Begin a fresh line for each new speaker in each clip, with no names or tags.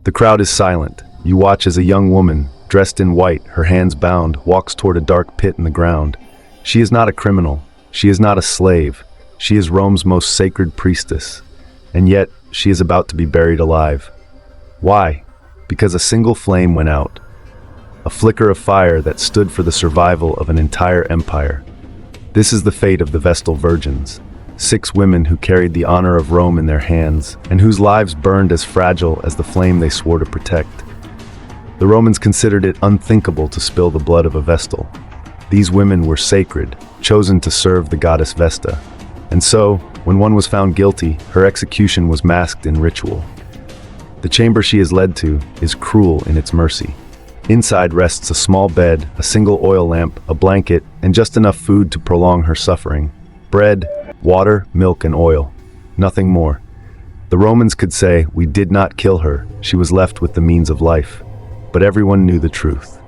The crowd is silent. You watch as a young woman, dressed in white, her hands bound, walks toward a dark pit in the ground. She is not a criminal. She is not a slave. She is Rome's most sacred priestess. And yet, she is about to be buried alive. Why? Because a single flame went out. A flicker of fire that stood for the survival of an entire empire. This is the fate of the Vestal Virgins, 6 women who carried the honor of Rome in their hands, and whose lives burned as fragile as the flame they swore to protect. The Romans considered it unthinkable to spill the blood of a Vestal. These women were sacred, chosen to serve the goddess Vesta. And so, when one was found guilty, her execution was masked in ritual. The chamber she is led to is cruel in its mercy. Inside rests a small bed, a single oil lamp, a blanket, and just enough food to prolong her suffering. Bread, water, milk, and oil. Nothing more. The Romans could say, "We did not kill her. She was left with the means of life." But everyone knew the truth.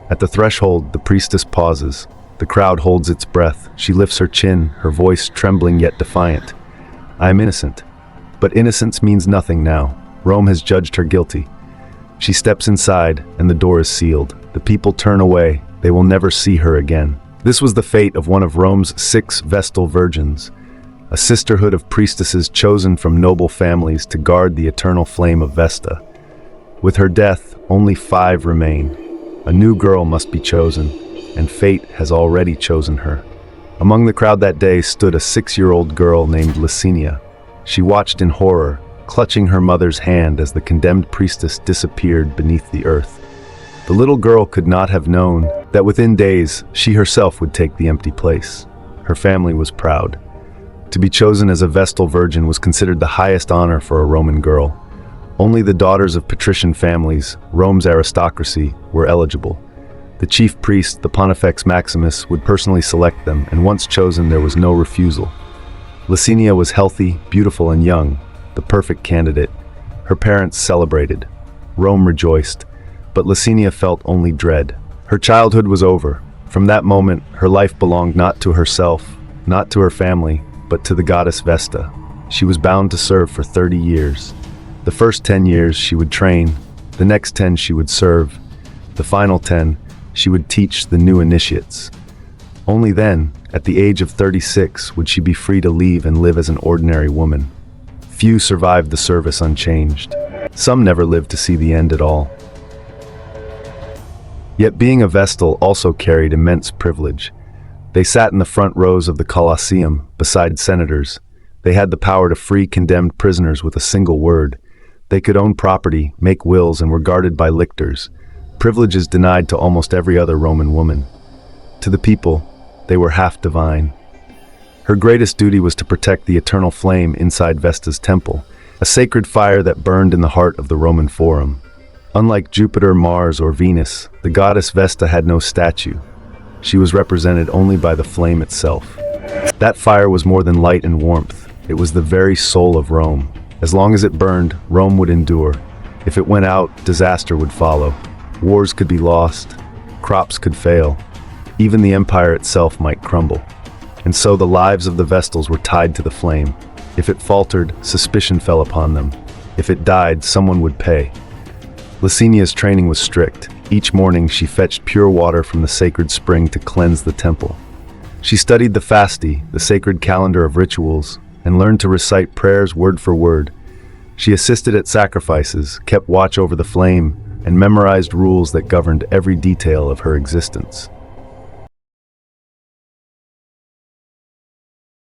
At the threshold, the priestess pauses. The crowd holds its breath. She lifts her chin, her voice trembling yet defiant. "I am innocent." But innocence means nothing now. Rome has judged her guilty. She steps inside, and the door is sealed. The people turn away. They will never see her again. This was the fate of one of Rome's 6 Vestal Virgins, a sisterhood of priestesses chosen from noble families to guard the eternal flame of Vesta. With her death, only 5 remain. A new girl must be chosen, and fate has already chosen her. Among the crowd that day stood a 6-year-old girl named Licinia. She watched in horror, clutching her mother's hand as the condemned priestess disappeared beneath the earth. The little girl could not have known that within days she herself would take the empty place. Her family was proud. To be chosen as a Vestal Virgin was considered the highest honor for a Roman girl. Only the daughters of patrician families, Rome's aristocracy, were eligible. The chief priest, the Pontifex Maximus, would personally select them, and once chosen there was no refusal. Licinia was healthy, beautiful, and young, the perfect candidate. Her parents celebrated. Rome rejoiced. But Licinia felt only dread. Her childhood was over. From that moment, her life belonged not to herself, not to her family, but to the goddess Vesta. She was bound to serve for 30 years. The first 10 years she would train, the next 10 she would serve, the final 10 she would teach the new initiates. Only then, at the age of 36, would she be free to leave and live as an ordinary woman. Few survived the service unchanged. Some never lived to see the end at all. Yet being a Vestal also carried immense privilege. They sat in the front rows of the Colosseum, beside senators. They had the power to free condemned prisoners with a single word. They could own property, make wills, and were guarded by lictors, privileges denied to almost every other Roman woman. To the people, they were half divine. Her greatest duty was to protect the eternal flame inside Vesta's temple, a sacred fire that burned in the heart of the Roman Forum. Unlike Jupiter, Mars, or Venus, the goddess Vesta had no statue. She was represented only by the flame itself. That fire was more than light and warmth. It was the very soul of Rome. As long as it burned, Rome would endure. If it went out, disaster would follow. Wars could be lost. Crops could fail. Even the empire itself might crumble. And so the lives of the Vestals were tied to the flame. If it faltered, suspicion fell upon them. If it died, someone would pay. Licinia's training was strict. Each morning she fetched pure water from the sacred spring to cleanse the temple. She studied the Fasti, the sacred calendar of rituals, and learned to recite prayers word for word. She assisted at sacrifices, kept watch over the flame, and memorized rules that governed every detail of her existence.